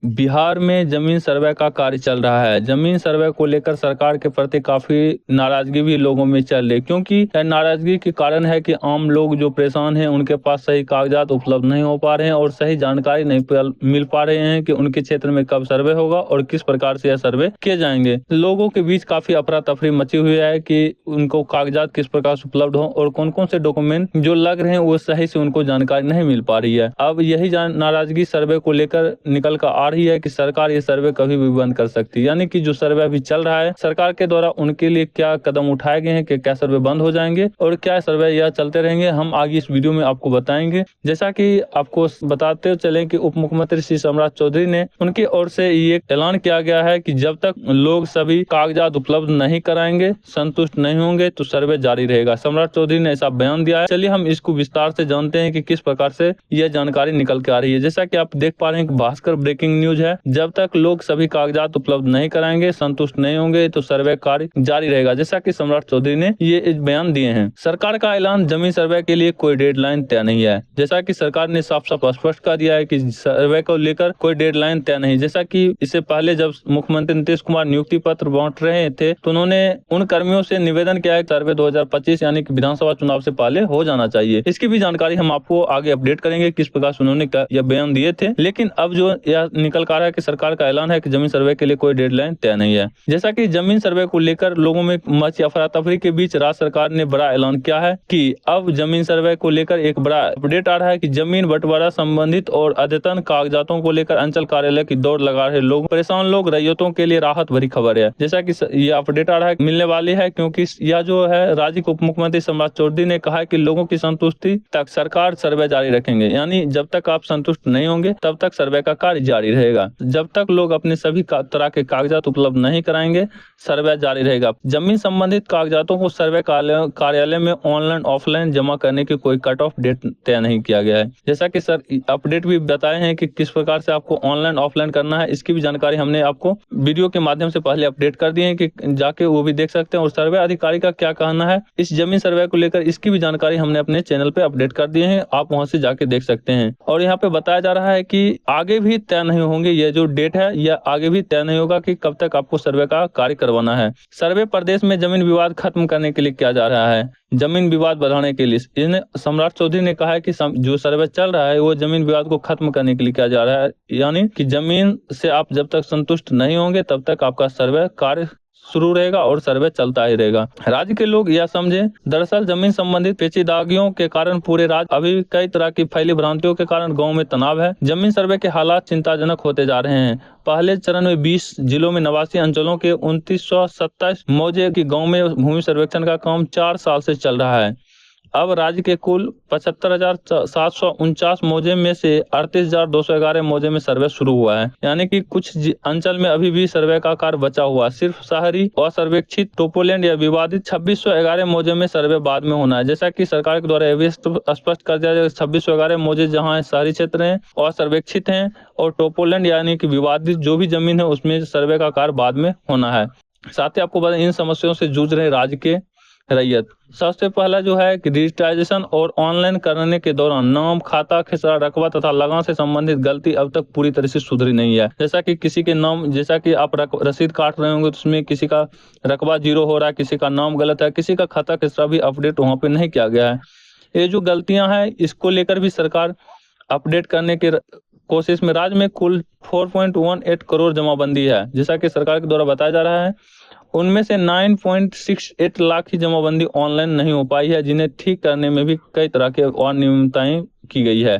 बिहार में जमीन सर्वे का कार्य चल रहा है। जमीन सर्वे को लेकर सरकार के प्रति काफी नाराजगी भी लोगों में चल रही, क्योंकि नाराजगी के कारण है कि आम लोग जो परेशान हैं उनके पास सही कागजात उपलब्ध नहीं हो पा रहे हैं और सही जानकारी नहीं मिल पा रहे हैं कि उनके क्षेत्र में कब सर्वे होगा और किस प्रकार से यह सर्वे किए जाएंगे। लोगों के बीच काफी अफरा तफरी मची हुई है कि उनको कागजात किस प्रकार से उपलब्ध हो और कौन कौन से डॉक्यूमेंट जो लग रहे हैं वो सही से उनको जानकारी नहीं मिल पा रही है। अब यही नाराजगी सर्वे को लेकर निकल कर आ रही है कि सरकार ये सर्वे कभी भी बंद कर सकती है, यानी कि जो सर्वे अभी चल रहा है सरकार के द्वारा उनके लिए क्या कदम उठाए गए हैं कि क्या सर्वे बंद हो जाएंगे और क्या सर्वे यह चलते रहेंगे, हम आगे इस वीडियो में आपको बताएंगे। जैसा कि आपको बताते चले कि उप मुख्यमंत्री श्री सम्राट चौधरी ने उनकी ओर से ये ऐलान किया गया है कि जब तक लोग सभी कागजात उपलब्ध नहीं कराएंगे, संतुष्ट नहीं होंगे तो सर्वे जारी रहेगा। सम्राट चौधरी ने ऐसा बयान दिया है। चलिए हम इसको विस्तार से जानते हैं कि किस प्रकार से यह जानकारी निकल के आ रही है। जैसा कि आप देख पा रहे हैं कि भास्कर ब्रेकिंग न्यूज है, जब तक लोग सभी कागजात उपलब्ध नहीं कराएंगे, संतुष्ट नहीं होंगे तो सर्वे कार्य जारी रहेगा। जैसा कि सम्राट चौधरी ने ये बयान दिए हैं। सरकार का ऐलान, जमीन सर्वे के लिए कोई डेडलाइन तय नहीं है। जैसा कि सरकार ने साफ साफ स्पष्ट कर दिया है कि सर्वे को लेकर कोई डेडलाइन तय नहीं। जैसा कि इससे पहले जब मुख्यमंत्री नीतीश कुमार नियुक्ति पत्र बांट रहे थे तो उन्होंने उन कर्मियों से निवेदन किया है कि सर्वे 2025 यानी कि विधानसभा चुनाव से पहले हो जाना चाहिए। इसकी भी जानकारी हम आपको आगे अपडेट करेंगे किस प्रकार से उन्होंने यह बयान दिए थे। लेकिन अब जो यह निकल कर आ रहा है कि सरकार का ऐलान है कि जमीन सर्वे के लिए कोई डेडलाइन तय नहीं है। जैसा कि जमीन सर्वे को लेकर लोगों में मची अफरा तफरी के बीच राज्य सरकार ने बड़ा ऐलान किया है कि अब जमीन सर्वे को लेकर एक बड़ा अपडेट आ रहा है कि जमीन बंटवारा संबंधित और अद्यतन कागजातों को लेकर अंचल कार्यालय की दौड़ लगा रहे लोग, परेशान लोग, रैयतों के लिए राहत भरी खबर है। जैसा कि यह अपडेट आ रहा है मिलने वाली है, क्योंकि यह जो है राज्य के उप मुख्यमंत्री सम्राट चौधरी ने कहा है कि लोगों की संतुष्टि तक सरकार सर्वे जारी रखेंगे, यानी जब तक आप संतुष्ट नहीं होंगे तब तक सर्वे का कार्य जारी रहेगा। जब तक लोग अपने सभी तरह के कागजात उपलब्ध नहीं कराएंगे, सर्वे जारी रहेगा। जमीन संबंधित कागजातों को सर्वे कार्यालय में ऑनलाइन ऑफलाइन जमा करने की कोई कट ऑफ डेट तय नहीं किया गया है। जैसा कि सर अपडेट भी बताए हैं कि किस प्रकार से आपको ऑनलाइन ऑफलाइन करना है, इसकी भी जानकारी हमने आपको वीडियो के माध्यम से पहले अपडेट कर दी है कि जाके वो भी देख सकते हैं। और सर्वे अधिकारी का क्या कहना है इस जमीन सर्वे को लेकर, इसकी भी जानकारी हमने अपने चैनल पे अपडेट कर दिए हैं, आप वहां से जाके देख सकते हैं। और यहाँ पे बताया जा रहा है कि आगे भी तय नहीं होंगे, ये जो डेट है यह आगे भी तय नहीं होगा कि कब तक आपको सर्वे का कार्य करवाना है। सर्वे प्रदेश में जमीन विवाद खत्म करने के लिए किया जा रहा है, जमीन विवाद बढ़ाने के लिए। इन्हें सम्राट चौधरी ने कहा है कि जो सर्वे चल रहा है वो जमीन विवाद को खत्म करने के लिए किया जा रहा है, यानी कि जमीन से आप जब तक संतुष्ट नहीं होंगे तब तक आपका सर्वे कार्य शुरू रहेगा और सर्वे चलता ही रहेगा। राज्य के लोग यह समझे, दरअसल जमीन संबंधित पेचीदगियों के कारण पूरे राज्य अभी कई तरह की फैली भ्रांतियों के कारण गांव में तनाव है। जमीन सर्वे के हालात चिंताजनक होते जा रहे हैं। पहले चरण में 20 जिलों में 89 अंचलों के 2927 मौजे की गाँव में भूमि सर्वेक्षण का काम 4 साल से चल रहा है। अब राज्य के कुल 75,749 मौजे में से 38,211 मौजे में सर्वे शुरू हुआ है, यानी कि कुछ अंचल में अभी भी सर्वे का कार्य बचा हुआ। सिर्फ शहरी असर्वेक्षित टोपोलैंड या विवादित 2611 मौजे में सर्वे बाद में होना है। जैसा कि सरकार के द्वारा यह भी स्पष्ट कर दिया जाए, 2611 मौजे जहाँ शहरी क्षेत्र हैं, असर्वेक्षित हैं, और टोपोलैंड यानी कि विवादित जो भी जमीन है उसमें सर्वे का कार्य बाद में होना है। साथ ही आपको बता, इन समस्याओं से जूझ रहे राज्य के रैयत। सबसे पहला जो है कि डिजिटाइजेशन और ऑनलाइन करने के दौरान नाम, खाता, खसरा, रकबा तथा लगान से संबंधित गलती अब तक पूरी तरह से सुधरी नहीं है। जैसा कि किसी के नाम, जैसा कि आप रसीद काट रहे होंगे तो उसमें किसी का रकबा 0 हो रहा है, किसी का नाम गलत है, किसी का खाता खसरा भी अपडेट वहाँ पे नहीं किया गया है। ये जो गलतियां हैं इसको लेकर भी सरकार अपडेट करने के कोशिश में। राज्य में कुल 4.18 करोड़ जमाबंदी है, जैसा कि सरकार के द्वारा बताया जा रहा है। उनमें से 9.68 लाख की जमाबंदी ऑनलाइन नहीं हो पाई है, जिन्हें ठीक करने में भी कई तरह के अनियमितताएं की गई है।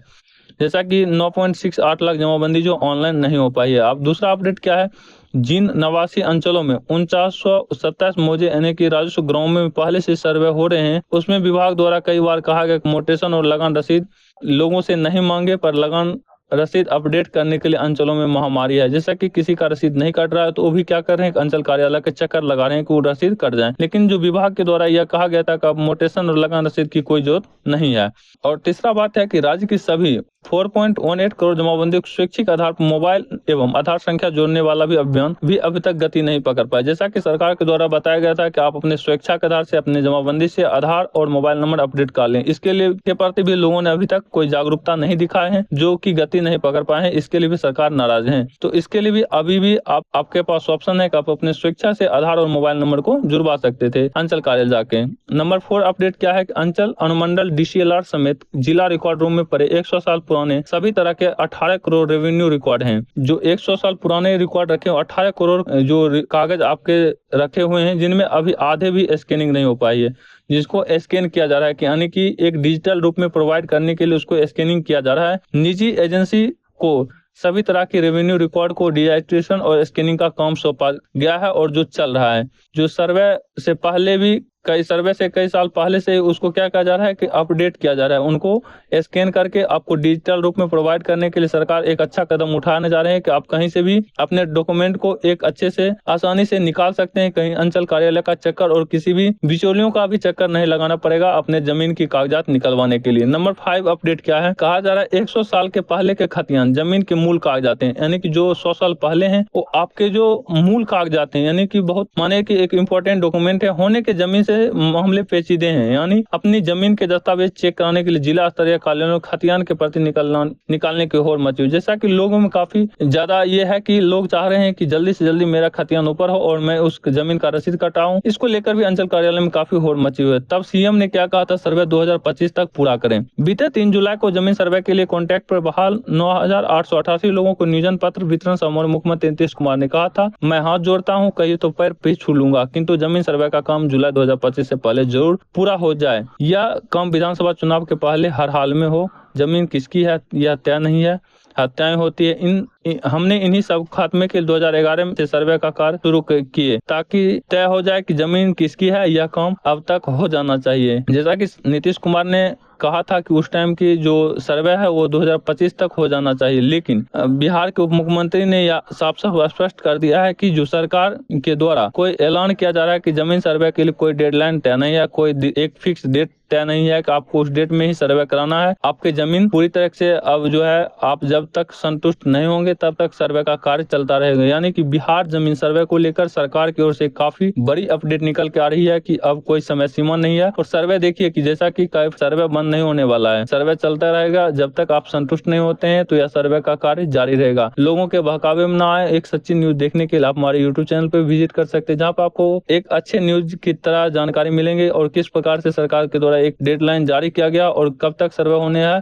जैसा कि 9.68 लाख जमाबंदी जो ऑनलाइन नहीं हो पाई है। अब दूसरा अपडेट क्या है, जिन 89 अंचलों में 4927 मौजे यानी कि राजस्व ग्रामों में पहले से सर्वे हो रहे हैं, उसमें विभाग द्वारा कई बार कहा गया कि मोटेशन और लगान रसीद लोगों से नहीं मांगे, पर लगान रसीद अपडेट करने के लिए अंचलों में महामारी है। जैसा कि किसी का रसीद नहीं कट रहा है तो वो भी क्या कर रहे हैं, अंचल कार्यालय के चक्कर लगा रहे हैं कि वो रसीद कट जाए। लेकिन जो विभाग के द्वारा यह कहा गया था कि अब मोटेशन और लगान रसीद की कोई जरूरत नहीं है। और तीसरा बात है कि राज्य की सभी 4.18 करोड़ जमाबंदी को स्वैच्छिक आधार पर मोबाइल एवं आधार संख्या जोड़ने वाला भी अभियान भी अभी तक गति नहीं पकड़ पाया। जैसा कि सरकार के द्वारा बताया गया था कि आप अपने स्वेच्छा के आधार से अपने जमाबंदी से आधार और मोबाइल नंबर अपडेट कर लें। इसके लिए के प्रति भी लोगों ने अभी तक कोई जागरूकता नहीं दिखाए हैं, जो कि गति नहीं पकड़ पाए हैं। इसके लिए भी सरकार नाराज है। तो इसके लिए भी अभी भी आपके पास ऑप्शन है कि आप अपने स्वेच्छा से आधार और मोबाइल नंबर को जुड़वा सकते थे अंचल कार्यालय जाके। नंबर 4 अपडेट क्या है कि अंचल अनुमंडल DCLR समेत जिला रिकॉर्ड रूम में पड़े 100 साल पुराने सभी तरह के 18 करोड़ रेवेन्यू रिकॉर्ड हैं। जो 100 साल पुराने रिकॉर्ड रखे 18 करोड़ जो कागज आपके रखे हुए हैं, जिनमें अभी आधे भी स्कैनिंग नहीं हो पाई है, जिसको स्कैन किया जा रहा है कि यानी कि एक डिजिटल रूप में प्रोवाइड करने के लिए उसको स्कैनिंग किया जा रहा है। निजी एजेंसी को सभी तरह की रेवेन्यू रिकॉर्ड को डिजिटाइजेशन और स्कैनिंग का काम सौंपा गया है और जो चल रहा है। जो सर्वे से पहले भी कई साल पहले से उसको क्या कहा जा रहा है कि अपडेट किया जा रहा है। उनको स्कैन करके आपको डिजिटल रूप में प्रोवाइड करने के लिए सरकार एक अच्छा कदम उठाने जा रहे हैं कि आप कहीं से भी अपने डॉक्यूमेंट को एक अच्छे से आसानी से निकाल सकते हैं। कहीं अंचल कार्यालय का चक्कर और किसी भी बिचौलियों का भी चक्कर नहीं लगाना पड़ेगा अपने जमीन की कागजात निकलवाने के लिए। नंबर 5 अपडेट क्या है, कहा जा रहा है 100 साल के पहले के खतियान जमीन के मूल कागजात हैं, यानी कि जो 100 साल पहले हैं वो आपके जो मूल कागजात हैं, यानी कि बहुत माने कि एक इम्पोर्टेंट डॉक्यूमेंट है होने के जमीन से मामले पेचीदे हैं। यानी अपनी जमीन के दस्तावेज चेक कराने के लिए जिला स्तरीय कार्यालयों खतियान के प्रति निकालने की होड़ मची। जैसा कि लोगों में काफी ज्यादा ये है कि लोग चाह रहे हैं कि जल्दी से जल्दी मेरा खतियान ऊपर हो और मैं उस जमीन का रसीद कटाऊं। इसको लेकर भी अंचल कार्यालय में काफी होड़ मची हुई है। तब सीएम ने क्या कहा था, सर्वे 2025 तक पूरा करें। बीते 3 जुलाई को जमीन सर्वे के लिए कॉन्ट्रैक्ट पर बहाल 9,888 लोगों को नियोजन पत्र वितरण समारोह मुख्यमंत्री नीतीश कुमार ने कहा था, मैं हाथ जोड़ता हूं, कहीं तो पैर पे छू लूंगा, किंतु जमीन सर्वे का काम जुलाई 2025 से पहले जरूर पूरा हो जाए। यह काम विधानसभा चुनाव के पहले हर हाल में हो। जमीन किसकी है यह तय नहीं है, हत्याएं होती है। हमने इन्हीं सब खात्मे के 2011 से सर्वे का कार्य शुरू किए ताकि तय हो जाए कि जमीन किसकी है। यह काम अब तक हो जाना चाहिए। जैसा कि नीतीश कुमार ने कहा था कि उस टाइम की जो सर्वे है वो 2025 तक हो जाना चाहिए, लेकिन बिहार के उप मुख्यमंत्री ने यह साफ साफ स्पष्ट कर दिया है कि जो सरकार के द्वारा कोई ऐलान किया जा रहा है कि जमीन सर्वे के लिए कोई डेडलाइन तय नहीं है, कोई एक फिक्स डेट तय नहीं है कि आपको उस डेट में ही सर्वे कराना है। आपके जमीन पूरी तरह से अब जो है आप जब तक संतुष्ट नहीं होंगे तब तक सर्वे का कार्य चलता रहेगा। यानी कि बिहार जमीन सर्वे को लेकर सरकार की ओर से काफी बड़ी अपडेट निकल के आ रही है कि अब कोई समय सीमा नहीं है। और सर्वे देखिए कि जैसा कि सर्वे बंद नहीं होने वाला है, सर्वे चलता रहेगा। जब तक आप संतुष्ट नहीं होते हैं तो यह सर्वे का कार्य जारी रहेगा। लोगों के बहकावे में ना आए, एक सच्ची न्यूज देखने के लिए आप हमारे यूट्यूब चैनल पर विजिट कर सकते हैं, जहाँ पे आपको एक अच्छे न्यूज की तरह जानकारी मिलेंगे और किस प्रकार से सरकार के द्वारा एक डेडलाइन जारी किया गया और कब तक सर्वे होने हैं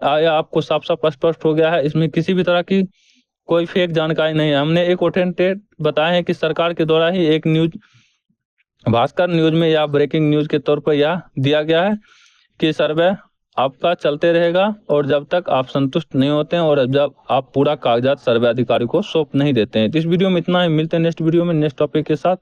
आया आपको साफ साफ स्पष्ट हो गया है। इसमें किसी भी तरह की कोई फेक जानकारी नहीं है। हमने एक ऑथेंटिक बताया है कि सरकार के द्वारा ही एक न्यूज भास्कर न्यूज में या ब्रेकिंग न्यूज के तौर पर यह दिया गया है कि सर्वे आपका चलते रहेगा और जब तक आप संतुष्ट नहीं होते हैं और जब आप पूरा कागजात सर्वे अधिकारी को सौंप नहीं देते हैं। इस वीडियो में इतना ही, मिलते हैं नेक्स्ट वीडियो में नेक्स्ट टॉपिक के साथ।